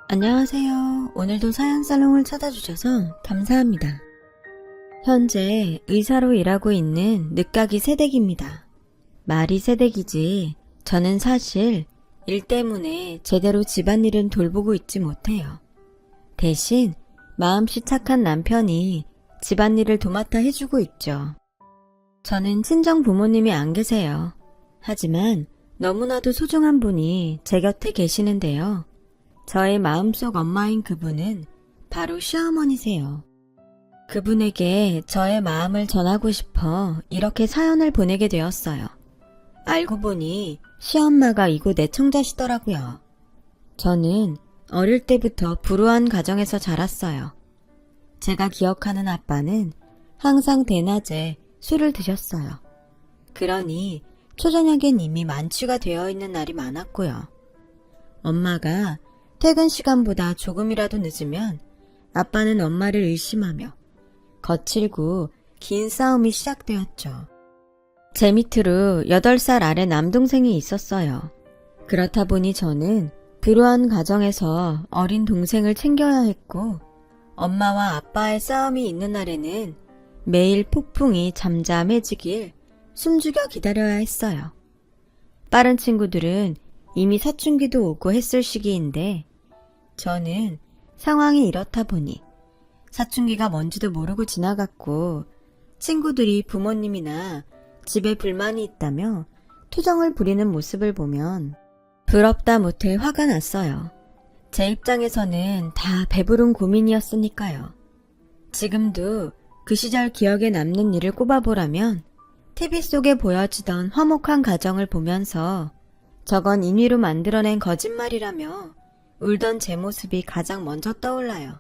안녕하세요. 오늘도 사연살롱을 찾아주셔서 감사합니다. 현재 의사로 일하고 있는 늦가기 새댁입니다. 말이 새댁이지 저는 사실 일 때문에 제대로 집안일은 돌보고 있지 못해요. 대신 마음씨 착한 남편이 집안일을 도맡아 해주고 있죠. 저는 친정 부모님이 안 계세요. 하지만 너무나도 소중한 분이 제 곁에 계시는데요. 저의 마음속 엄마인 그분은 바로 시어머니세요. 그분에게 저의 마음을 전하고 싶어 이렇게 사연을 보내게 되었어요. 알고 보니 시엄마가 이곳 애청자시더라고요. 저는 어릴 때부터 불우한 가정에서 자랐어요. 제가 기억하는 아빠는 항상 대낮에 술을 드셨어요. 그러니 초저녁엔 이미 만취가 되어 있는 날이 많았고요. 엄마가 퇴근 시간보다 조금이라도 늦으면 아빠는 엄마를 의심하며 거칠고 긴 싸움이 시작되었죠. 제 밑으로 8살 아래 남동생이 있었어요. 그렇다 보니 저는 불우한 가정에서 어린 동생을 챙겨야 했고 엄마와 아빠의 싸움이 있는 날에는 매일 폭풍이 잠잠해지길 숨죽여 기다려야 했어요. 빠른 친구들은 이미 사춘기도 오고 했을 시기인데 저는 상황이 이렇다 보니 사춘기가 뭔지도 모르고 지나갔고 친구들이 부모님이나 집에 불만이 있다며 투정을 부리는 모습을 보면 부럽다 못해 화가 났어요. 제 입장에서는 다 배부른 고민이었으니까요. 지금도 그 시절 기억에 남는 일을 꼽아보라면 TV 속에 보여지던 화목한 가정을 보면서 저건 인위로 만들어낸 거짓말이라며 울던 제 모습이 가장 먼저 떠올라요.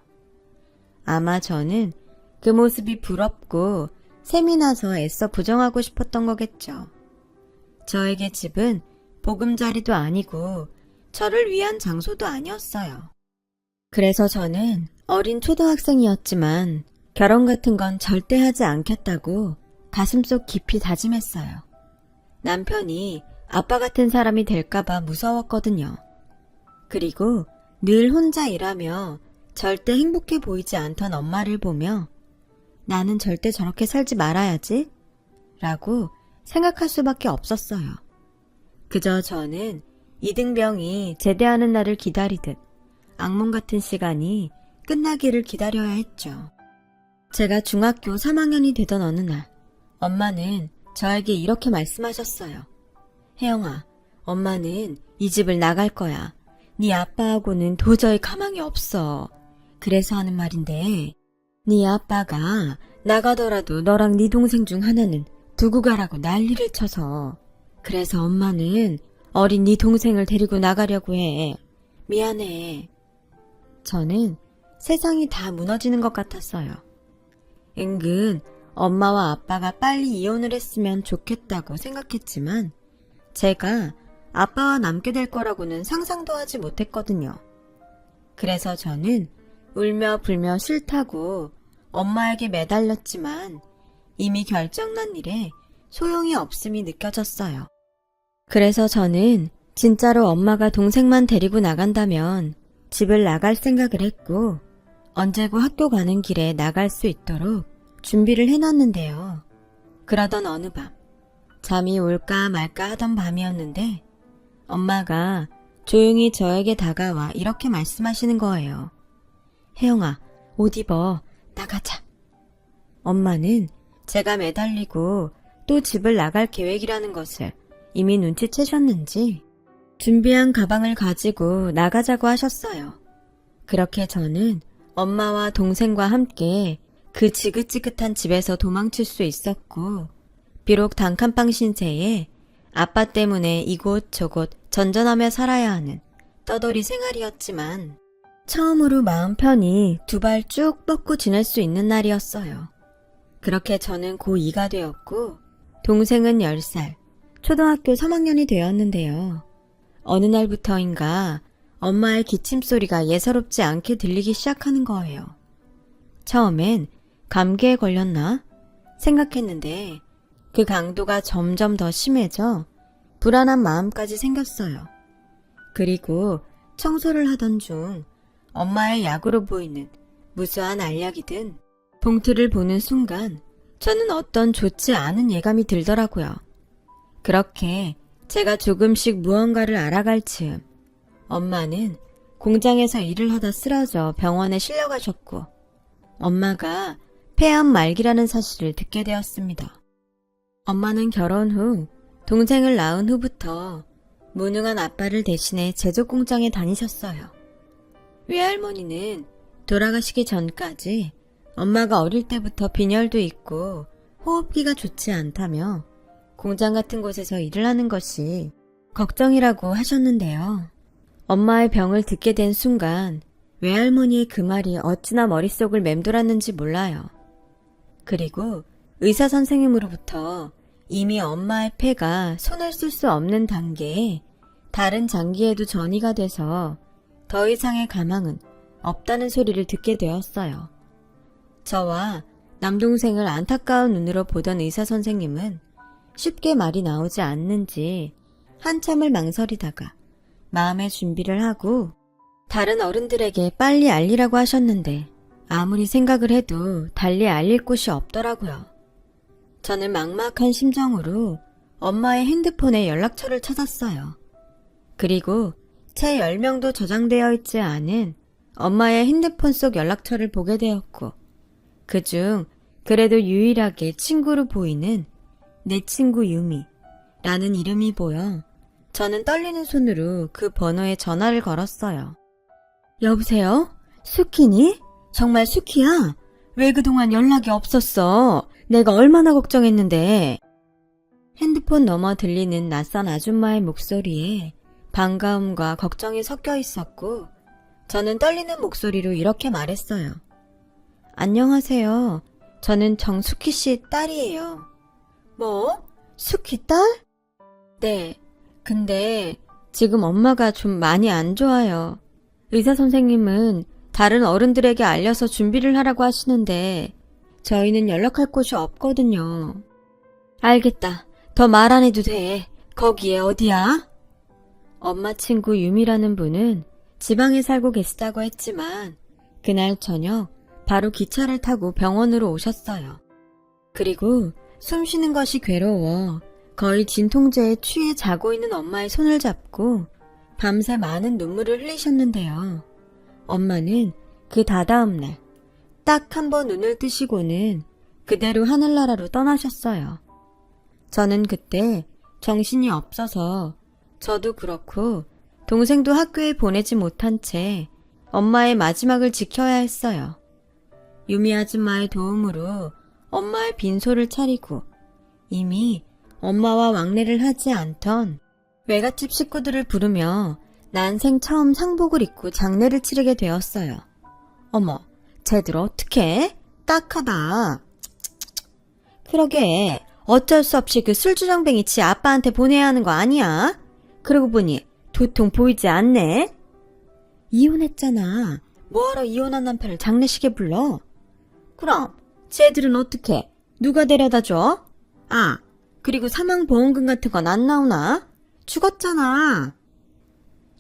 아마 저는 그 모습이 부럽고 셈이 나서 애써 부정하고 싶었던 거겠죠. 저에게 집은 보금자리도 아니고 저를 위한 장소도 아니었어요. 그래서 저는 어린 초등학생이었지만 결혼 같은 건 절대 하지 않겠다고 가슴속 깊이 다짐했어요. 남편이 아빠 같은 사람이 될까봐 무서웠거든요. 그리고 늘 혼자 일하며 절대 행복해 보이지 않던 엄마를 보며 나는 절대 저렇게 살지 말아야지 라고 생각할 수밖에 없었어요. 그저 저는 이등병이 제대하는 날을 기다리듯 악몽 같은 시간이 끝나기를 기다려야 했죠. 제가 중학교 3학년이 되던 어느 날 엄마는 저에게 이렇게 말씀하셨어요. 혜영아, 엄마는 이 집을 나갈 거야. 네 아빠하고는 도저히 가망이 없어. 그래서 하는 말인데 네 아빠가 나가더라도 너랑 네 동생 중 하나는 두고 가라고 난리를 쳐서 그래서 엄마는 어린 네 동생을 데리고 나가려고 해. 미안해. 저는 세상이 다 무너지는 것 같았어요. 은근 엄마와 아빠가 빨리 이혼을 했으면 좋겠다고 생각했지만 제가 아빠와 남게 될 거라고는 상상도 하지 못했거든요. 그래서 저는 울며 불며 싫다고 엄마에게 매달렸지만 이미 결정난 일에 소용이 없음이 느껴졌어요. 그래서 저는 진짜로 엄마가 동생만 데리고 나간다면 집을 나갈 생각을 했고 언제고 학교 가는 길에 나갈 수 있도록 준비를 해놨는데요. 그러던 어느 밤 잠이 올까 말까 하던 밤이었는데 엄마가 조용히 저에게 다가와 이렇게 말씀하시는 거예요. 혜영아, 옷 입어. 나가자. 엄마는 제가 매달리고 또 집을 나갈 계획이라는 것을 이미 눈치채셨는지 준비한 가방을 가지고 나가자고 하셨어요. 그렇게 저는 엄마와 동생과 함께 그 지긋지긋한 집에서 도망칠 수 있었고 비록 단칸방 신세에 아빠 때문에 이곳 저곳 전전하며 살아야 하는 떠돌이 생활이었지만 처음으로 마음 편히 두 발 쭉 뻗고 지낼 수 있는 날이었어요. 그렇게 저는 고2가 되었고 동생은 10살, 초등학교 3학년이 되었는데요. 어느 날부터인가 엄마의 기침소리가 예사롭지 않게 들리기 시작하는 거예요. 처음엔 감기에 걸렸나 생각했는데 그 강도가 점점 더 심해져 불안한 마음까지 생겼어요. 그리고 청소를 하던 중 엄마의 약으로 보이는 무수한 알약이든 봉투를 보는 순간 저는 어떤 좋지 않은 예감이 들더라고요. 그렇게 제가 조금씩 무언가를 알아갈 즈음 엄마는 공장에서 일을 하다 쓰러져 병원에 실려가셨고 엄마가 폐암 말기라는 사실을 듣게 되었습니다. 엄마는 결혼 후 동생을 낳은 후부터 무능한 아빠를 대신해 제조 공장에 다니셨어요. 외할머니는 돌아가시기 전까지 엄마가 어릴 때부터 빈혈도 있고 호흡기가 좋지 않다며 공장 같은 곳에서 일을 하는 것이 걱정이라고 하셨는데요. 엄마의 병을 듣게 된 순간 외할머니의 그 말이 어찌나 머릿속을 맴돌았는지 몰라요. 그리고 의사 선생님으로부터 이미 엄마의 폐가 손을 쓸 수 없는 단계에 다른 장기에도 전이가 돼서 더 이상의 가망은 없다는 소리를 듣게 되었어요. 저와 남동생을 안타까운 눈으로 보던 의사 선생님은 쉽게 말이 나오지 않는지 한참을 망설이다가 마음의 준비를 하고 다른 어른들에게 빨리 알리라고 하셨는데 아무리 생각을 해도 달리 알릴 곳이 없더라고요. 저는 막막한 심정으로 엄마의 핸드폰에 연락처를 찾았어요. 그리고 채 10명도 저장되어 있지 않은 엄마의 핸드폰 속 연락처를 보게 되었고 그중 그래도 유일하게 친구로 보이는 내 친구 유미라는 이름이 보여 저는 떨리는 손으로 그 번호에 전화를 걸었어요. 여보세요? 수키니? 정말 수키야? 왜 그동안 연락이 없었어? 내가 얼마나 걱정했는데. 핸드폰 너머 들리는 낯선 아줌마의 목소리에 반가움과 걱정이 섞여 있었고 저는 떨리는 목소리로 이렇게 말했어요. 안녕하세요. 저는 정수키 씨 딸이에요. 뭐? 수키 딸? 네. 근데 지금 엄마가 좀 많이 안 좋아요. 의사 선생님은 다른 어른들에게 알려서 준비를 하라고 하시는데 저희는 연락할 곳이 없거든요. 알겠다. 더 말 안 해도 돼. 거기에 어디야? 엄마 친구 유미라는 분은 지방에 살고 계시다고 했지만 그날 저녁 바로 기차를 타고 병원으로 오셨어요. 그리고 숨 쉬는 것이 괴로워 거의 진통제에 취해 자고 있는 엄마의 손을 잡고 밤새 많은 눈물을 흘리셨는데요. 엄마는 그 다다음 날 딱 한 번 눈을 뜨시고는 그대로 하늘나라로 떠나셨어요. 저는 그때 정신이 없어서 저도 그렇고 동생도 학교에 보내지 못한 채 엄마의 마지막을 지켜야 했어요. 유미 아줌마의 도움으로 엄마의 빈소를 차리고 이미 엄마와 왕래를 하지 않던 외갓집 식구들을 부르며 난생 처음 상복을 입고 장례를 치르게 되었어요. 어머, 쟤들 어떡해? 딱하다. 그러게 어쩔 수 없이 그 술주정뱅이 지 아빠한테 보내야 하는 거 아니야? 그러고 보니 도통 보이지 않네? 이혼했잖아. 뭐하러 이혼한 남편을 장례식에 불러? 그럼 쟤들은 어떡해? 누가 데려다 줘? 아, 그리고 사망보험금 같은 건 안 나오나? 죽었잖아.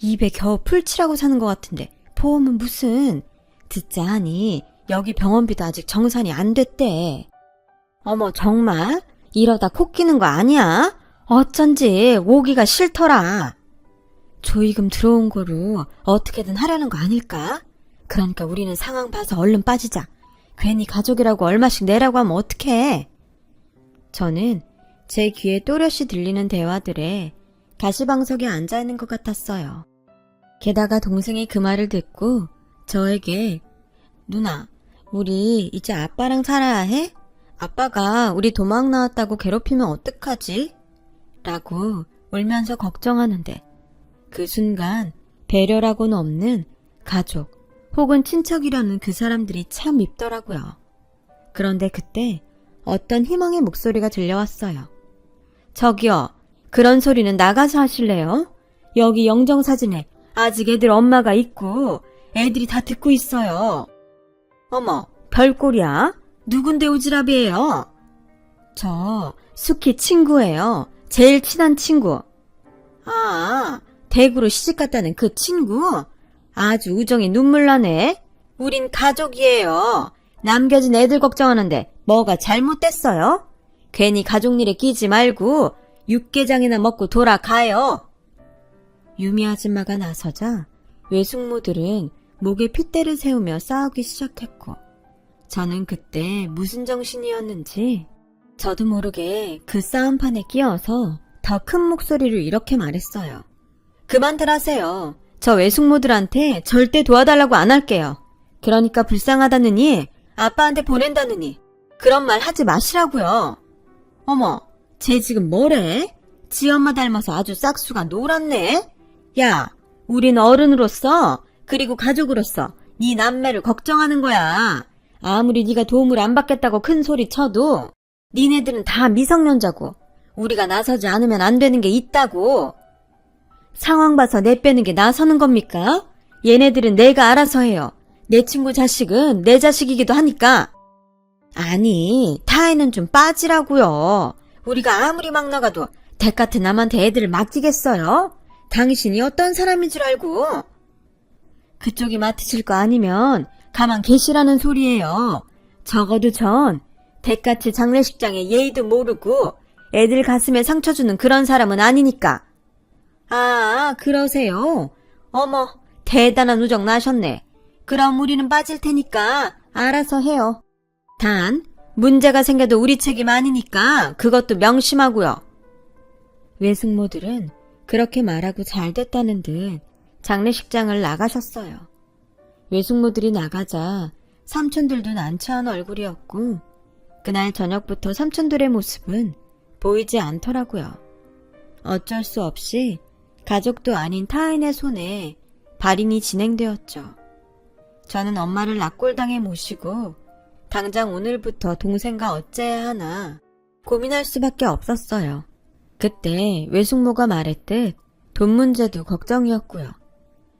입에 겨우 풀칠하고 사는 것 같은데 보험은 무슨. 듣자 하니 여기 병원비도 아직 정산이 안 됐대. 어머 정말? 이러다 코 끼는 거 아니야? 어쩐지 오기가 싫더라. 조의금 들어온 거로 어떻게든 하려는 거 아닐까? 그러니까 우리는 상황 봐서 얼른 빠지자. 괜히 가족이라고 얼마씩 내라고 하면 어떡해. 저는 제 귀에 또렷이 들리는 대화들에 가시방석에 앉아있는 것 같았어요. 게다가 동생이 그 말을 듣고 저에게 누나, 우리 이제 아빠랑 살아야 해? 아빠가 우리 도망 나왔다고 괴롭히면 어떡하지? 라고 울면서 걱정하는데 그 순간 배려라고는 없는 가족 혹은 친척이라는 그 사람들이 참 밉더라고요. 그런데 그때 어떤 희망의 목소리가 들려왔어요. 저기요, 그런 소리는 나가서 하실래요? 여기 영정사진에 아직 애들 엄마가 있고 애들이 다 듣고 있어요. 어머, 별꼴이야? 누군데 오지랖이에요? 저 수키 친구예요. 제일 친한 친구. 아, 대구로 시집갔다는 그 친구? 아주 우정이 눈물 나네. 우린 가족이에요. 남겨진 애들 걱정하는데 뭐가 잘못됐어요? 괜히 가족 일에 끼지 말고 육개장이나 먹고 돌아가요. 유미 아줌마가 나서자 외숙모들은 목에 핏대를 세우며 싸우기 시작했고, 저는 그때 무슨 정신이었는지 저도 모르게 그 싸움판에 끼어서 더 큰 목소리로 이렇게 말했어요. 그만들 하세요. 저 외숙모들한테 절대 도와달라고 안 할게요. 그러니까 불쌍하다느니 아빠한테 보낸다느니 그런 말 하지 마시라고요. 어머, 쟤 지금 뭐래? 지 엄마 닮아서 아주 싹수가 노랗네? 야, 우린 어른으로서 그리고 가족으로서 네 남매를 걱정하는 거야. 아무리 네가 도움을 안 받겠다고 큰 소리 쳐도 니네들은 다 미성년자고 우리가 나서지 않으면 안 되는 게 있다고. 상황 봐서 내빼는 게 나서는 겁니까? 얘네들은 내가 알아서 해요. 내 친구 자식은 내 자식이기도 하니까. 아니, 타에는 좀 빠지라고요. 우리가 아무리 막 나가도 댁 같은 남한테 애들을 맡기겠어요? 당신이 어떤 사람인 줄 알고. 그쪽이 맡으실 거 아니면 가만 계시라는 소리예요. 적어도 전 댁같이 장례식장에 예의도 모르고 애들 가슴에 상처 주는 그런 사람은 아니니까. 아, 그러세요? 어머, 대단한 우정 나셨네. 그럼 우리는 빠질 테니까 알아서 해요. 단, 문제가 생겨도 우리 책임 아니니까 그것도 명심하고요. 외숙모들은 그렇게 말하고 잘 됐다는 듯 장례식장을 나가셨어요. 외숙모들이 나가자 삼촌들도 난처한 얼굴이었고, 그날 저녁부터 삼촌들의 모습은 보이지 않더라고요. 어쩔 수 없이 가족도 아닌 타인의 손에 발인이 진행되었죠. 저는 엄마를 낙골당에 모시고 당장 오늘부터 동생과 어째야 하나 고민할 수밖에 없었어요. 그때 외숙모가 말했듯 돈 문제도 걱정이었고요.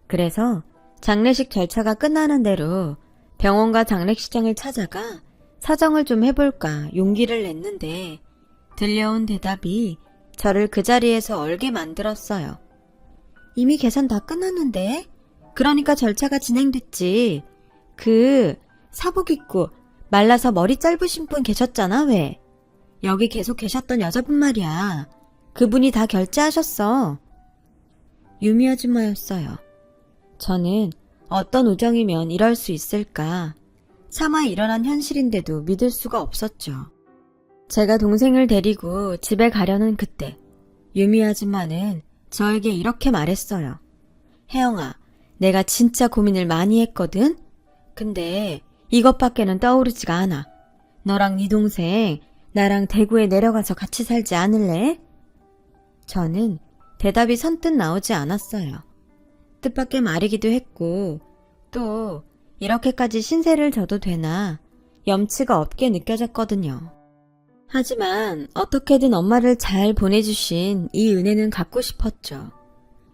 그래서 장례식 절차가 끝나는 대로 병원과 장례식장을 찾아가 사정을 좀 해볼까 용기를 냈는데, 들려온 대답이 저를 그 자리에서 얼게 만들었어요. 이미 계산 다 끝났는데? 그러니까 절차가 진행됐지. 그 사복 입고 말라서 머리 짧으신 분 계셨잖아, 왜? 여기 계속 계셨던 여자분 말이야. 그분이 다 결제하셨어. 유미 아줌마였어요. 저는 어떤 우정이면 이럴 수 있을까? 차마 일어난 현실인데도 믿을 수가 없었죠. 제가 동생을 데리고 집에 가려는 그때 유미 아줌마는 저에게 이렇게 말했어요. 혜영아, 내가 진짜 고민을 많이 했거든? 근데 이것밖에는 떠오르지가 않아. 너랑 네 동생 나랑 대구에 내려가서 같이 살지 않을래? 저는 대답이 선뜻 나오지 않았어요. 뜻밖의 말이기도 했고, 또 이렇게까지 신세를 져도 되나 염치가 없게 느껴졌거든요. 하지만 어떻게든 엄마를 잘 보내주신 이 은혜는 갚고 싶었죠.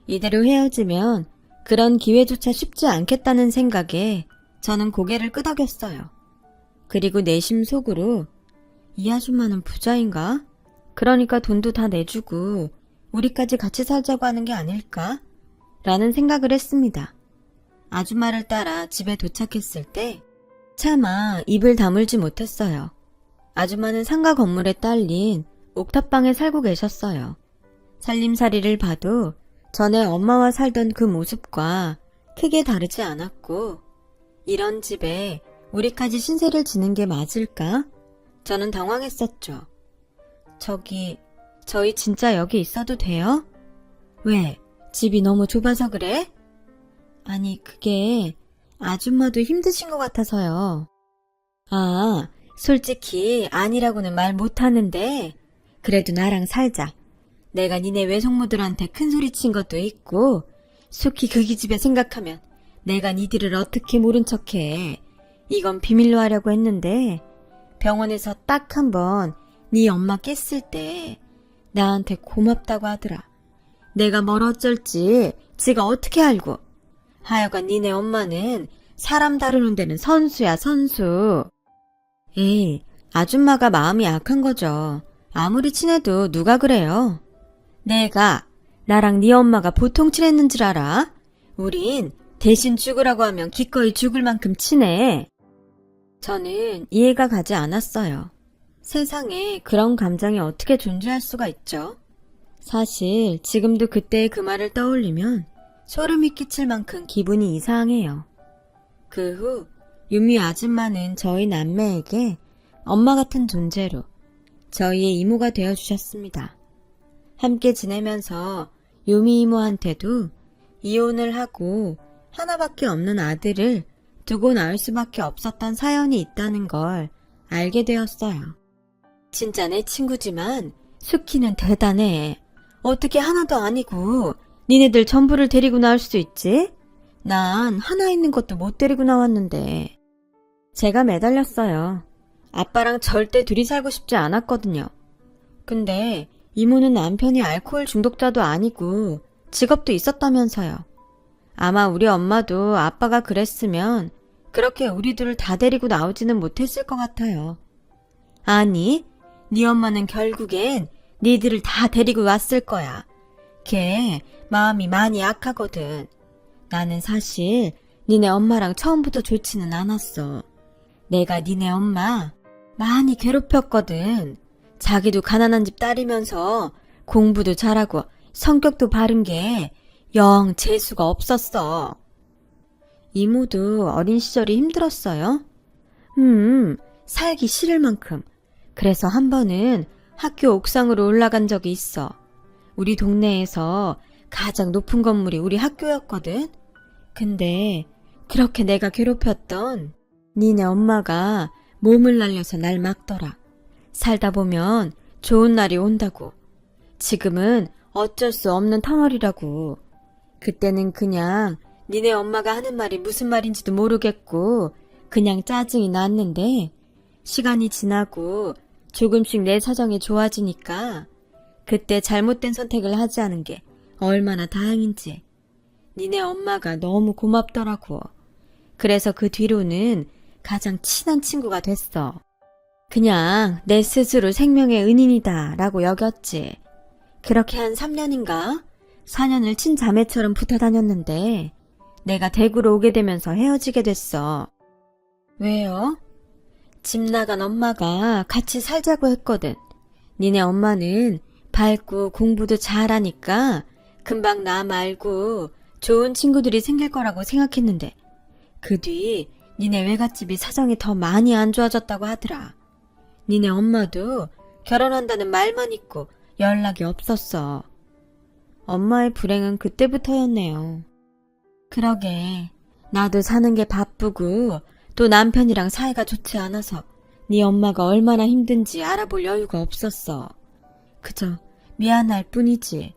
이대로 헤어지면 그런 기회조차 쉽지 않겠다는 생각에 저는 고개를 끄덕였어요. 그리고 내심 속으로 이 아줌마는 부자인가? 그러니까 돈도 다 내주고 우리까지 같이 살자고 하는 게 아닐까? 라는 생각을 했습니다. 아줌마를 따라 집에 도착했을 때 차마 입을 다물지 못했어요. 아줌마는 상가 건물에 딸린 옥탑방에 살고 계셨어요. 살림살이를 봐도 전에 엄마와 살던 그 모습과 크게 다르지 않았고, 이런 집에 우리까지 신세를 지는 게 맞을까? 저는 당황했었죠. 저희 진짜 여기 있어도 돼요? 왜? 집이 너무 좁아서 그래? 아니, 그게 아줌마도 힘드신 것 같아서요. 아, 솔직히 아니라고는 말 못하는데 그래도 나랑 살자. 내가 니네 외숙모들한테 큰소리 친 것도 있고 속히 그 기집애 생각하면 내가 니들을 어떻게 모른 척해. 이건 비밀로 하려고 했는데 병원에서 딱 한 번 네 엄마 깼을 때 나한테 고맙다고 하더라. 내가 뭘 어쩔지 지가 어떻게 알고. 하여간 니네 엄마는 사람 다루는 데는 선수야, 선수. 에이, 아줌마가 마음이 약한 거죠. 아무리 친해도 누가 그래요. 나랑 네 엄마가 보통 친했는 줄 알아? 우린 대신 죽으라고 하면 기꺼이 죽을 만큼 치네. 저는 이해가 가지 않았어요. 세상에 그런 감정이 어떻게 존재할 수가 있죠? 사실 지금도 그때의 그 말을 떠올리면 소름이 끼칠 만큼 기분이 이상해요. 그 후 유미 아줌마는 저희 남매에게 엄마 같은 존재로 저희의 이모가 되어주셨습니다. 함께 지내면서 유미 이모한테도 이혼을 하고 하나밖에 없는 아들을 두고 낳을 수밖에 없었던 사연이 있다는 걸 알게 되었어요. 진짜 내 친구지만 수키는 대단해. 어떻게 하나도 아니고 니네들 전부를 데리고 나올 수 있지? 난 하나 있는 것도 못 데리고 나왔는데. 제가 매달렸어요. 아빠랑 절대 둘이 살고 싶지 않았거든요. 근데 이모는 남편이 알코올 중독자도 아니고 직업도 있었다면서요. 아마 우리 엄마도 아빠가 그랬으면 그렇게 우리들을 다 데리고 나오지는 못했을 것 같아요. 아니, 네 엄마는 결국엔 니들을 다 데리고 왔을 거야. 걔 마음이 많이 약하거든. 나는 사실 니네 엄마랑 처음부터 좋지는 않았어. 내가 니네 엄마 많이 괴롭혔거든. 자기도 가난한 집 딸이면서 공부도 잘하고 성격도 바른 게 영 재수가 없었어. 이모도 어린 시절이 힘들었어요? 살기 싫을 만큼. 그래서 한 번은 학교 옥상으로 올라간 적이 있어. 우리 동네에서 가장 높은 건물이 우리 학교였거든? 근데 그렇게 내가 괴롭혔던 니네 엄마가 몸을 날려서 날 막더라. 살다 보면 좋은 날이 온다고. 지금은 어쩔 수 없는 터널이라고. 그때는 그냥 니네 엄마가 하는 말이 무슨 말인지도 모르겠고 그냥 짜증이 났는데 시간이 지나고 조금씩 내 사정이 좋아지니까 그때 잘못된 선택을 하지 않은 게 얼마나 다행인지 니네 엄마가 너무 고맙더라고. 그래서 그 뒤로는 가장 친한 친구가 됐어. 그냥 내 스스로 생명의 은인이다 라고 여겼지. 그렇게 한 3년인가 4년을 친자매처럼 붙어 다녔는데 내가 대구로 오게 되면서 헤어지게 됐어. 왜요? 집 나간 엄마가 같이 살자고 했거든. 니네 엄마는 밝고 공부도 잘하니까 금방 나 말고 좋은 친구들이 생길 거라고 생각했는데 그 뒤 니네 외갓집이 사정이 더 많이 안 좋아졌다고 하더라. 니네 엄마도 결혼한다는 말만 있고 연락이 없었어. 엄마의 불행은 그때부터였네요. 그러게 나도 사는 게 바쁘고 또 남편이랑 사이가 좋지 않아서 네 엄마가 얼마나 힘든지 알아볼 여유가 없었어. 그저 미안할 뿐이지.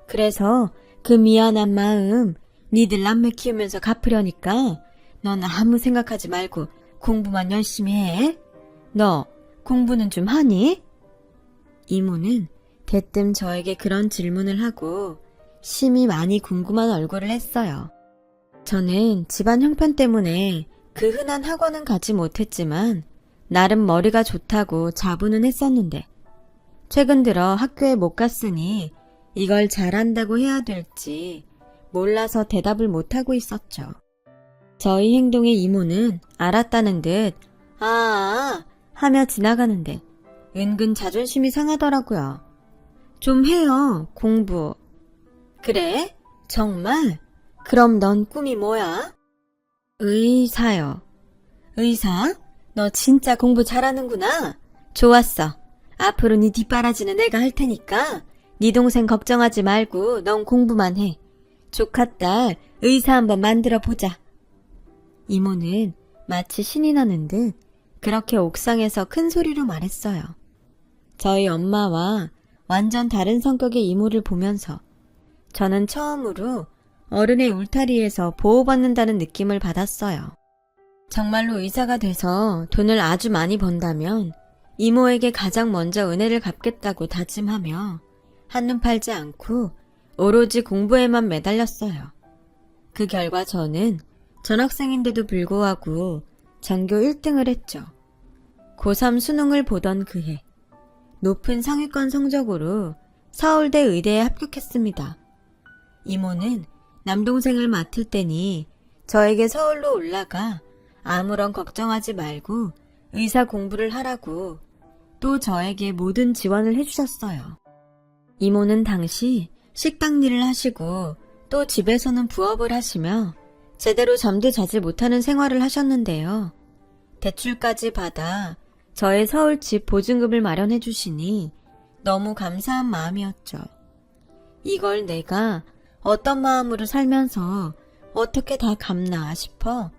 그래서 그 미안한 마음 니들 남매 키우면서 갚으려니까 넌 아무 생각하지 말고 공부만 열심히 해. 너 공부는 좀 하니? 이모는 대뜸 저에게 그런 질문을 하고 심히 많이 궁금한 얼굴을 했어요. 저는 집안 형편 때문에 그 흔한 학원은 가지 못했지만 나름 머리가 좋다고 자부는 했었는데 최근 들어 학교에 못 갔으니 이걸 잘한다고 해야 될지 몰라서 대답을 못하고 있었죠. 저희 행동에 이모는 알았다는 듯 하며 지나가는데 은근 자존심이 상하더라고요. 좀 해요, 공부. 그래? 정말? 그럼 넌 꿈이 뭐야? 의사요. 의사? 너 진짜 공부 잘하는구나. 좋았어. 앞으로 네 뒷바라지는 내가 할 테니까 네 동생 걱정하지 말고 넌 공부만 해. 조카딸 의사 한번 만들어 보자. 이모는 마치 신이 나는 듯 그렇게 옥상에서 큰 소리로 말했어요. 저희 엄마와 완전 다른 성격의 이모를 보면서 저는 처음으로 어른의 울타리에서 보호받는다는 느낌을 받았어요. 정말로 의사가 돼서 돈을 아주 많이 번다면 이모에게 가장 먼저 은혜를 갚겠다고 다짐하며 한눈 팔지 않고 오로지 공부에만 매달렸어요. 그 결과 저는 전학생인데도 불구하고 전교 1등을 했죠. 고3 수능을 보던 그해 높은 상위권 성적으로 서울대 의대에 합격했습니다. 이모는 남동생을 맡을 때니 저에게 서울로 올라가 아무런 걱정하지 말고 의사 공부를 하라고 또 저에게 모든 지원을 해주셨어요. 이모는 당시 식당 일을 하시고 또 집에서는 부업을 하시며 제대로 잠도 자지 못하는 생활을 하셨는데요. 대출까지 받아 저의 서울집 보증금을 마련해 주시니 너무 감사한 마음이었죠. 이걸 내가 어떤 마음으로 살면서 어떻게 다 갚나 싶어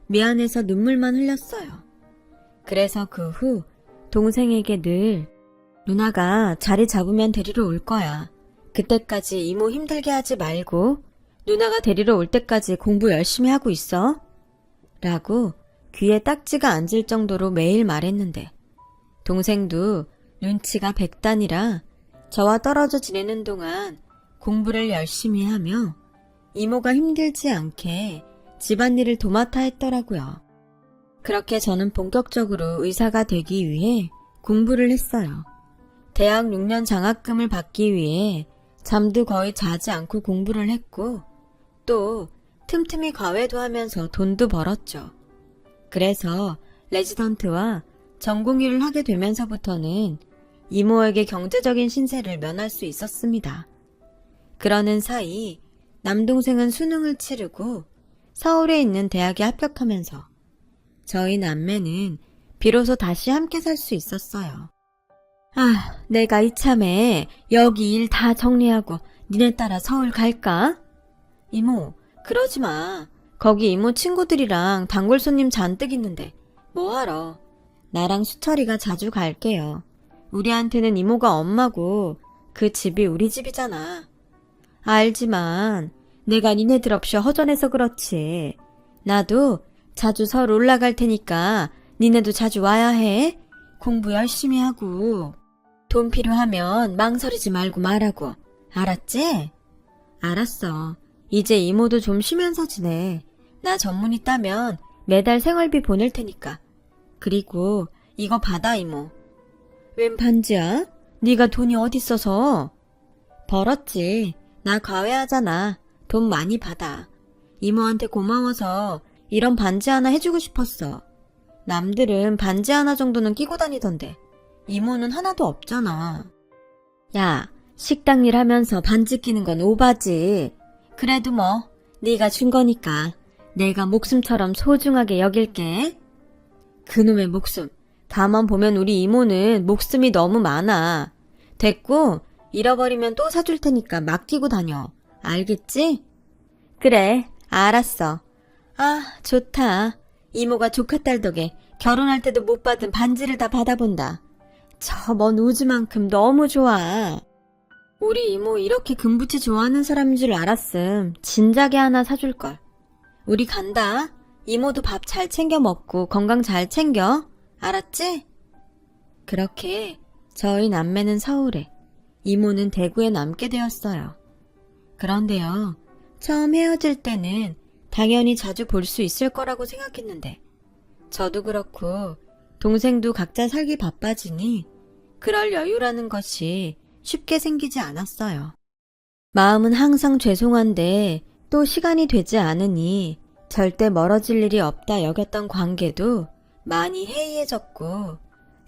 미안해서 눈물만 흘렸어요. 그래서 그 후 동생에게 늘 누나가 자리 잡으면 데리러 올 거야. 그때까지 이모 힘들게 하지 말고 누나가 데리러 올 때까지 공부 열심히 하고 있어. 라고 귀에 딱지가 앉을 정도로 매일 말했는데 동생도 눈치가 백단이라 저와 떨어져 지내는 동안 공부를 열심히 하며 이모가 힘들지 않게 집안일을 도맡아 했더라고요. 그렇게 저는 본격적으로 의사가 되기 위해 공부를 했어요. 대학 6년 장학금을 받기 위해 잠도 거의 자지 않고 공부를 했고 또 틈틈이 과외도 하면서 돈도 벌었죠. 그래서 레지던트와 전공의를 하게 되면서부터는 이모에게 경제적인 신세를 면할 수 있었습니다. 그러는 사이 남동생은 수능을 치르고 서울에 있는 대학에 합격하면서 저희 남매는 비로소 다시 함께 살 수 있었어요. 아, 내가 이참에 여기 일 다 정리하고 니네 따라 서울 갈까? 이모, 그러지 마. 거기 이모 친구들이랑 단골 손님 잔뜩 있는데 뭐하러. 나랑 수철이가 자주 갈게요. 우리한테는 이모가 엄마고 그 집이 우리 집이잖아. 알지만 내가 니네들 없이 허전해서 그렇지. 나도 자주 서울 올라갈 테니까 니네도 자주 와야 해. 공부 열심히 하고 돈 필요하면 망설이지 말고 말하고. 알았지? 알았어. 이제 이모도 좀 쉬면서 지내. 나 전문의 따면 매달 생활비 보낼 테니까. 그리고 이거 받아 이모. 웬 반지야? 네가 돈이 어딨어서? 벌었지. 나 과외하잖아. 돈 많이 받아. 이모한테 고마워서 이런 반지 하나 해주고 싶었어. 남들은 반지 하나 정도는 끼고 다니던데 이모는 하나도 없잖아. 야, 식당 일 하면서 반지 끼는 건 오바지. 그래도 뭐 네가 준 거니까 내가 목숨처럼 소중하게 여길게. 그놈의 목숨. 가만 보면 우리 이모는 목숨이 너무 많아. 됐고 잃어버리면 또 사줄 테니까 맡기고 다녀. 알겠지? 그래, 알았어. 아, 좋다. 이모가 조카딸 덕에 결혼할 때도 못 받은 반지를 다 받아본다. 저 먼 우주만큼 너무 좋아. 우리 이모 이렇게 금붙이 좋아하는 사람인 줄 알았음. 진작에 하나 사줄걸. 우리 간다. 이모도 밥 잘 챙겨 먹고 건강 잘 챙겨. 알았지? 그렇게 저희 남매는 서울에, 이모는 대구에 남게 되었어요. 그런데요, 처음 헤어질 때는 당연히 자주 볼 수 있을 거라고 생각했는데 저도 그렇고 동생도 각자 살기 바빠지니 그럴 여유라는 것이 쉽게 생기지 않았어요. 마음은 항상 죄송한데 또 시간이 되지 않으니 절대 멀어질 일이 없다 여겼던 관계도 많이 해이해졌고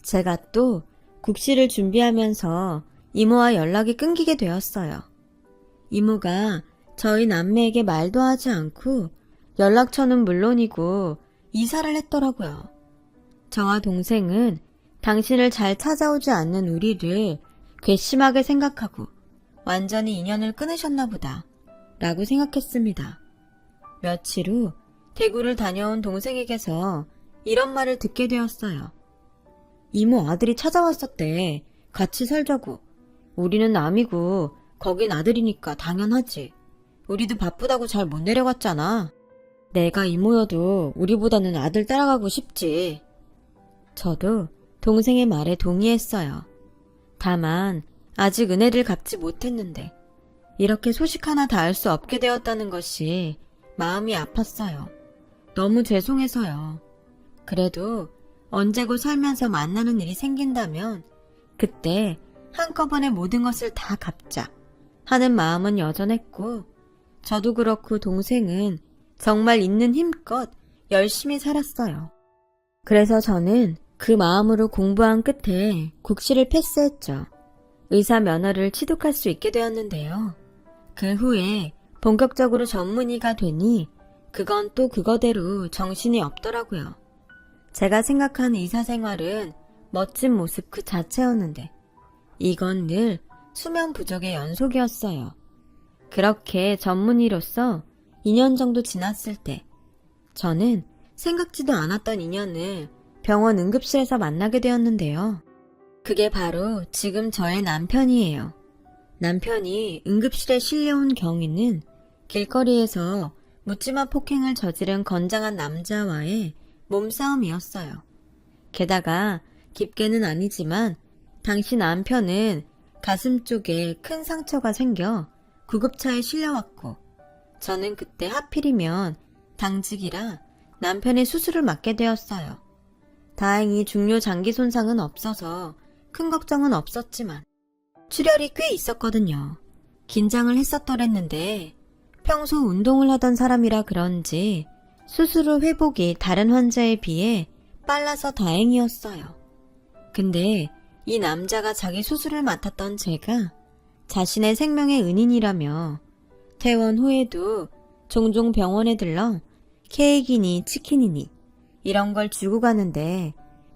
제가 또 국시를 준비하면서 이모와 연락이 끊기게 되었어요. 이모가 저희 남매에게 말도 하지 않고 연락처는 물론이고 이사를 했더라고요. 저와 동생은 당신을 잘 찾아오지 않는 우리를 괘씸하게 생각하고 완전히 인연을 끊으셨나 보다 라고 생각했습니다. 며칠 후 대구를 다녀온 동생에게서 이런 말을 듣게 되었어요. 이모 아들이 찾아왔었대. 같이 살자고. 우리는 남이고 거긴 아들이니까 당연하지. 우리도 바쁘다고 잘 못 내려갔잖아. 내가 이모여도 우리보다는 아들 따라가고 싶지. 저도 동생의 말에 동의했어요. 다만 아직 은혜를 갚지 못했는데 이렇게 소식 하나 닿을 수 없게 되었다는 것이 마음이 아팠어요. 너무 죄송해서요. 그래도 언제고 살면서 만나는 일이 생긴다면 그때 한꺼번에 모든 것을 다 갚자 하는 마음은 여전했고 저도 그렇고 동생은 정말 있는 힘껏 열심히 살았어요. 그래서 저는 그 마음으로 공부한 끝에 국시를 패스했죠. 의사 면허를 취득할 수 있게 되었는데요. 그 후에 본격적으로 전문의가 되니 그건 또 그거대로 정신이 없더라고요. 제가 생각한 의사 생활은 멋진 모습 그 자체였는데 이건 늘 수면 부족의 연속이었어요. 그렇게 전문의로서 2년 정도 지났을 때 저는 생각지도 않았던 인연을 병원 응급실에서 만나게 되었는데요. 그게 바로 지금 저의 남편이에요. 남편이 응급실에 실려온 경위는 길거리에서 묻지마 폭행을 저지른 건장한 남자와의 몸싸움이었어요. 게다가 깊게는 아니지만 당시 남편은 가슴 쪽에 큰 상처가 생겨 구급차에 실려왔고 저는 그때 하필이면 당직이라 남편의 수술을 맡게 되었어요. 다행히 중요 장기 손상은 없어서 큰 걱정은 없었지만 출혈이 꽤 있었거든요. 긴장을 했었더랬는데 평소 운동을 하던 사람이라 그런지 수술 후 회복이 다른 환자에 비해 빨라서 다행이었어요. 근데 이 남자가 자기 수술을 맡았던 제가 자신의 생명의 은인이라며 퇴원 후에도 종종 병원에 들러 케이크니 치킨이니 이런 걸 주고 가는데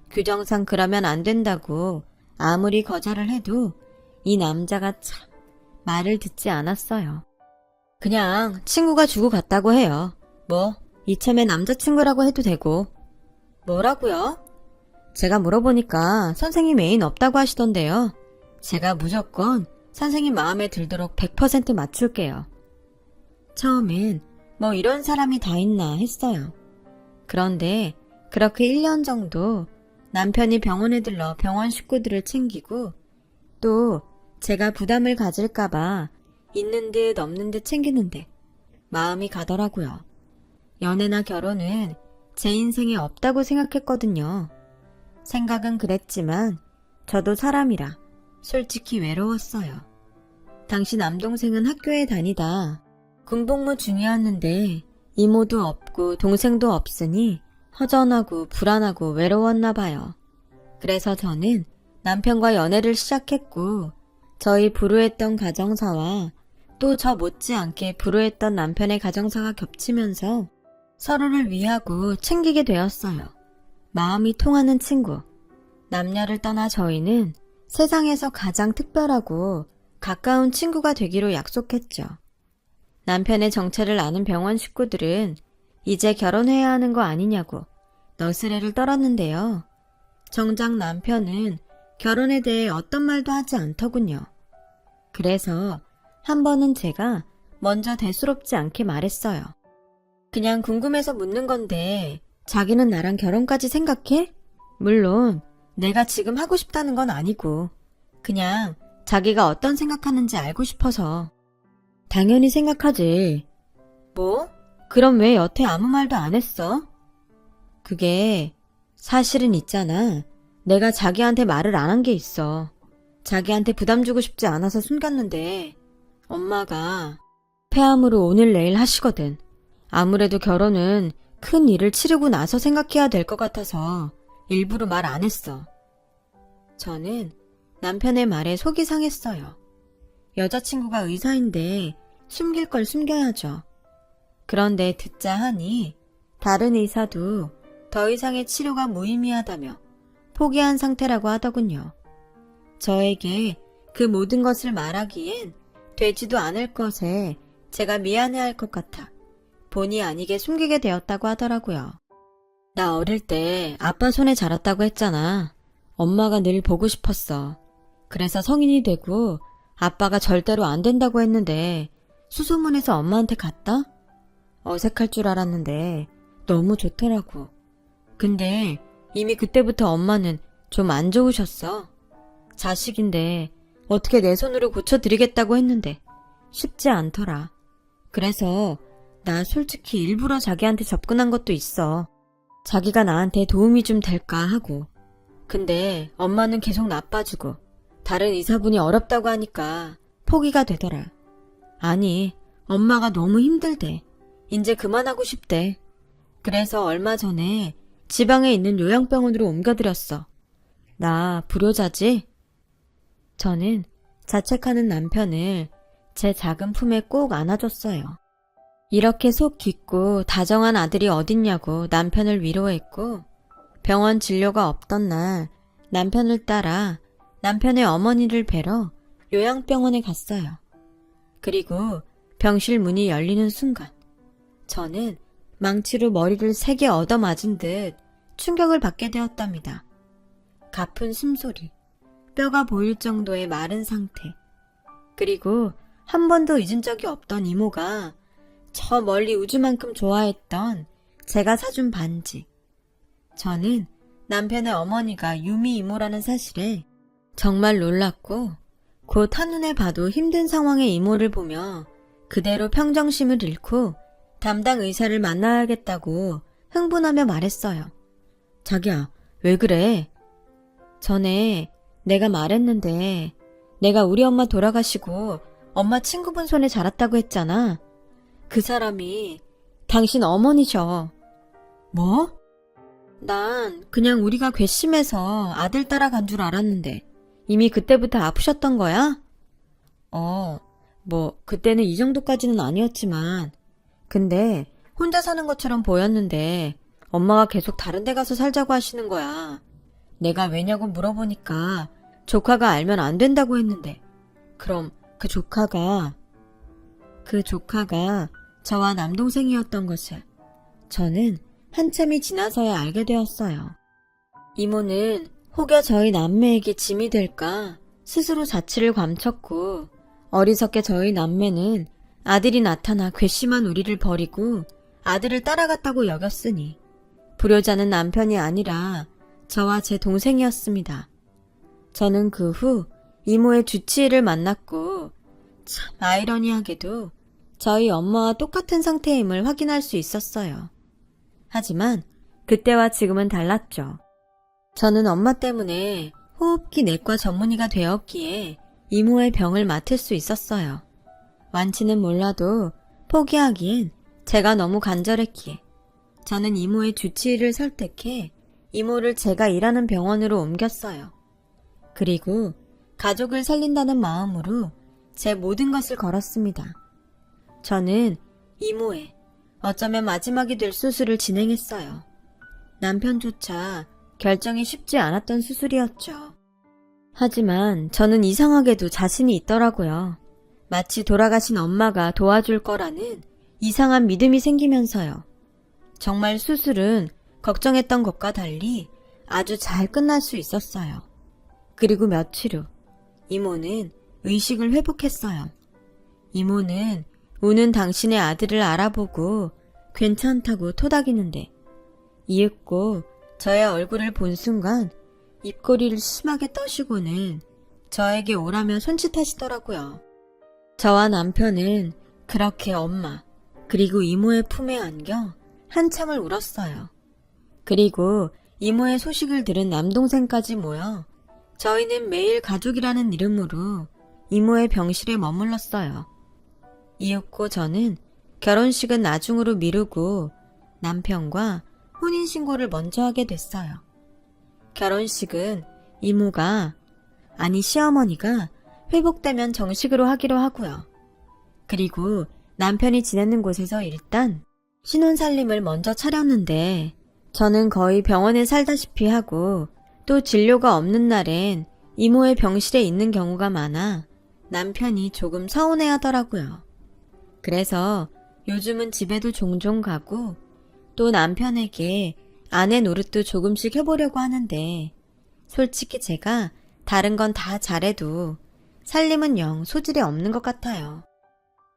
규정상 그러면 안 된다고 아무리 거절을 해도 이 남자가 참 말을 듣지 않았어요. 그냥 친구가 주고 갔다고 해요. 뭐 이참에 남자친구라고 해도 되고. 뭐라고요? 제가 물어보니까 선생님 애인 없다고 하시던데요. 제가 무조건 선생님 마음에 들도록 100% 맞출게요. 처음엔 뭐 이런 사람이 다 있나 했어요. 그런데 그렇게 1년 정도 남편이 병원에 들러 병원 식구들을 챙기고 또 제가 부담을 가질까봐 있는 듯 없는 듯 챙기는데 마음이 가더라고요. 연애나 결혼은 제 인생에 없다고 생각했거든요. 생각은 그랬지만 저도 사람이라 솔직히 외로웠어요. 당시 남동생은 학교에 다니다 군복무 중이었는데 이모도 없고 동생도 없으니 허전하고 불안하고 외로웠나 봐요. 그래서 저는 남편과 연애를 시작했고 저희 불우했던 가정사와 또 저 못지않게 불우했던 남편의 가정사가 겹치면서 서로를 위하고 챙기게 되었어요. 마음이 통하는 친구. 남녀를 떠나 저희는 세상에서 가장 특별하고 가까운 친구가 되기로 약속했죠. 남편의 정체를 아는 병원 식구들은 이제 결혼해야 하는 거 아니냐고 너스레를 떨었는데요. 정작 남편은 결혼에 대해 어떤 말도 하지 않더군요. 그래서 한 번은 제가 먼저 대수롭지 않게 말했어요. 그냥 궁금해서 묻는 건데 자기는 나랑 결혼까지 생각해? 물론 내가 지금 하고 싶다는 건 아니고 그냥 자기가 어떤 생각하는지 알고 싶어서. 당연히 생각하지. 뭐? 그럼 왜 여태 아무 말도 안 했어? 그게 사실은 있잖아. 내가 자기한테 말을 안 한 게 있어. 자기한테 부담 주고 싶지 않아서 숨겼는데 엄마가 폐암으로 오늘 내일 하시거든. 아무래도 결혼은 큰 일을 치르고 나서 생각해야 될 것 같아서 일부러 말 안 했어. 저는 남편의 말에 속이 상했어요. 여자친구가 의사인데 숨길 걸 숨겨야죠. 그런데 듣자 하니 다른 의사도 더 이상의 치료가 무의미하다며 포기한 상태라고 하더군요. 저에게 그 모든 것을 말하기엔 되지도 않을 것에 제가 미안해할 것 같아 본의 아니게 숨기게 되었다고 하더라고요. 나 어릴 때 아빠 손에 자랐다고 했잖아. 엄마가 늘 보고 싶었어. 그래서 성인이 되고 아빠가 절대로 안 된다고 했는데 수소문해서 엄마한테 갔다? 어색할 줄 알았는데 너무 좋더라고. 근데 이미 그때부터 엄마는 좀 안 좋으셨어. 자식인데 어떻게 내 손으로 고쳐드리겠다고 했는데 쉽지 않더라. 그래서 나 솔직히 일부러 자기한테 접근한 것도 있어. 자기가 나한테 도움이 좀 될까 하고. 근데 엄마는 계속 나빠지고 다른 의사분이 어렵다고 하니까 포기가 되더라. 아니, 엄마가 너무 힘들대. 이제 그만하고 싶대. 그래서 얼마 전에 지방에 있는 요양병원으로 옮겨드렸어. 나 불효자지? 저는 자책하는 남편을 제 작은 품에 꼭 안아줬어요. 이렇게 속 깊고 다정한 아들이 어딨냐고 남편을 위로했고, 병원 진료가 없던 날 남편을 따라 남편의 어머니를 뵈러 요양병원에 갔어요. 그리고 병실 문이 열리는 순간 저는 망치로 머리를 세게 얻어맞은 듯 충격을 받게 되었답니다. 가쁜 숨소리, 뼈가 보일 정도의 마른 상태, 그리고 한 번도 잊은 적이 없던 이모가 저 멀리 우주만큼 좋아했던 제가 사준 반지. 저는 남편의 어머니가 유미 이모라는 사실에 정말 놀랐고, 곧 한눈에 봐도 힘든 상황의 이모를 보며 그대로 평정심을 잃고 담당 의사를 만나야겠다고 흥분하며 말했어요. 자기야, 왜 그래? 전에 내가 말했는데 내가 우리 엄마 돌아가시고 엄마 친구분 손에 자랐다고 했잖아. 그 사람이 당신 어머니셔. 뭐? 난 그냥 우리가 괘씸해서 아들 따라간 줄 알았는데 이미 그때부터 아프셨던 거야? 그때는 이 정도까지는 아니었지만, 근데 혼자 사는 것처럼 보였는데 엄마가 계속 다른 데 가서 살자고 하시는 거야. 내가 왜냐고 물어보니까 조카가 알면 안 된다고 했는데, 그럼 그 조카가 저와 남동생이었던 것을 저는 한참이 지나서야 알게 되었어요. 이모는 혹여 저희 남매에게 짐이 될까 스스로 자취를 감췄고, 어리석게 저희 남매는 아들이 나타나 괘씸한 우리를 버리고 아들을 따라갔다고 여겼으니 불효자는 남편이 아니라 저와 제 동생이었습니다. 저는 그 후 이모의 주치의를 만났고, 참 아이러니하게도 저희 엄마와 똑같은 상태임을 확인할 수 있었어요. 하지만 그때와 지금은 달랐죠. 저는 엄마 때문에 호흡기 내과 전문의가 되었기에 이모의 병을 맡을 수 있었어요. 완치는 몰라도 포기하기엔 제가 너무 간절했기에 저는 이모의 주치의를 설득해 이모를 제가 일하는 병원으로 옮겼어요. 그리고 가족을 살린다는 마음으로 제 모든 것을 걸었습니다. 저는 이모의 어쩌면 마지막이 될 수술을 진행했어요. 남편조차 결정이 쉽지 않았던 수술이었죠. 하지만 저는 이상하게도 자신이 있더라고요. 마치 돌아가신 엄마가 도와줄 거라는 이상한 믿음이 생기면서요. 정말 수술은 걱정했던 것과 달리 아주 잘 끝날 수 있었어요. 그리고 며칠 후 이모는 의식을 회복했어요. 이모는 우는 당신의 아들을 알아보고 괜찮다고 토닥이는데, 이윽고 저의 얼굴을 본 순간 입꼬리를 심하게 떠시고는 저에게 오라며 손짓하시더라고요. 저와 남편은 그렇게 엄마 그리고 이모의 품에 안겨 한참을 울었어요. 그리고 이모의 소식을 들은 남동생까지 모여 저희는 매일 가족이라는 이름으로 이모의 병실에 머물렀어요. 이윽고 저는 결혼식은 나중으로 미루고 남편과 혼인신고를 먼저 하게 됐어요. 결혼식은 시어머니가 회복되면 정식으로 하기로 하고요. 그리고 남편이 지내는 곳에서 일단 신혼살림을 먼저 차렸는데, 저는 거의 병원에 살다시피 하고 또 진료가 없는 날엔 이모의 병실에 있는 경우가 많아 남편이 조금 서운해 하더라고요. 그래서 요즘은 집에도 종종 가고 또 남편에게 아내 노릇도 조금씩 해보려고 하는데, 솔직히 제가 다른 건 다 잘해도 살림은 영 소질이 없는 것 같아요.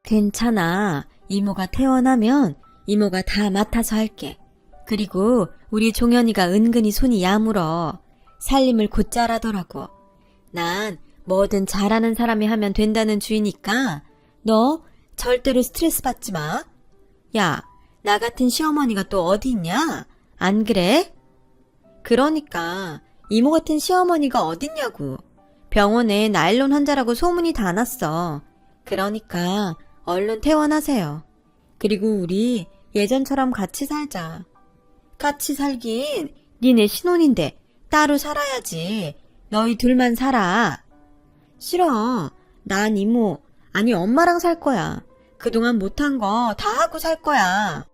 괜찮아. 이모가 퇴원하면 이모가 다 맡아서 할게. 그리고 우리 종현이가 은근히 손이 야물어. 살림을 곧잘 하더라고. 난 뭐든 잘하는 사람이 하면 된다는 주의니까 너 절대로 스트레스 받지 마. 야, 나 같은 시어머니가 또 어디 있냐? 안 그래? 그러니까 이모 같은 시어머니가 어딨냐고. 병원에 나일론 환자라고 소문이 다 났어. 그러니까 얼른 퇴원하세요. 그리고 우리 예전처럼 같이 살자. 같이 살긴 니네 신혼인데 따로 살아야지. 너희 둘만 살아. 싫어. 난 이모, 아니 엄마랑 살 거야. 그동안 못한 거 다 하고 살 거야.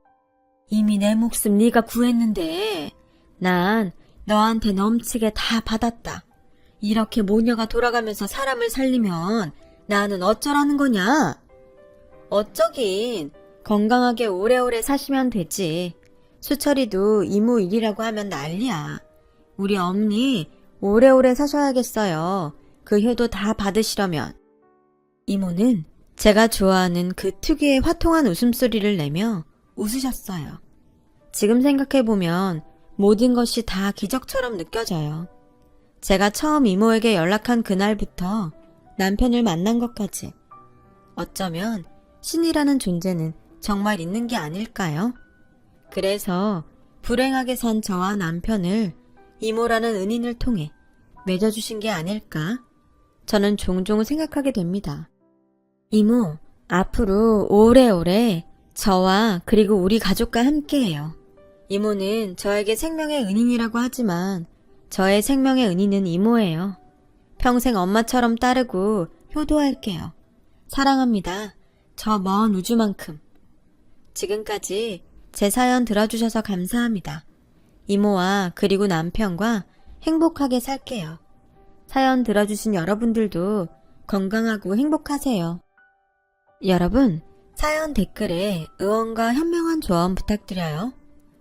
이미 내 목숨 네가 구했는데 난 너한테 넘치게 다 받았다. 이렇게 모녀가 돌아가면서 사람을 살리면 나는 어쩌라는 거냐? 어쩌긴 건강하게 오래오래 사시면 되지. 수철이도 이모 일이라고 하면 난리야. 우리 엄니 오래오래 사셔야겠어요. 그 효도 다 받으시려면. 이모는 제가 좋아하는 그 특유의 화통한 웃음소리를 내며 웃으셨어요. 지금 생각해보면 모든 것이 다 기적처럼 느껴져요. 제가 처음 이모에게 연락한 그날부터 남편을 만난 것까지. 어쩌면 신이라는 존재는 정말 있는 게 아닐까요? 그래서 불행하게 산 저와 남편을 이모라는 은인을 통해 맺어주신 게 아닐까? 저는 종종 생각하게 됩니다. 이모, 앞으로 오래오래 저와 그리고 우리 가족과 함께해요. 이모는 저에게 생명의 은인이라고 하지만 저의 생명의 은인은 이모예요. 평생 엄마처럼 따르고 효도할게요. 사랑합니다. 저 먼 우주만큼. 지금까지 제 사연 들어주셔서 감사합니다. 이모와 그리고 남편과 행복하게 살게요. 사연 들어주신 여러분들도 건강하고 행복하세요. 여러분, 사연 댓글에 응원과 현명한 조언 부탁드려요.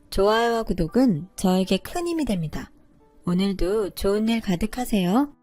좋아요와 구독은 저에게 큰 힘이 됩니다. 오늘도 좋은 일 가득하세요.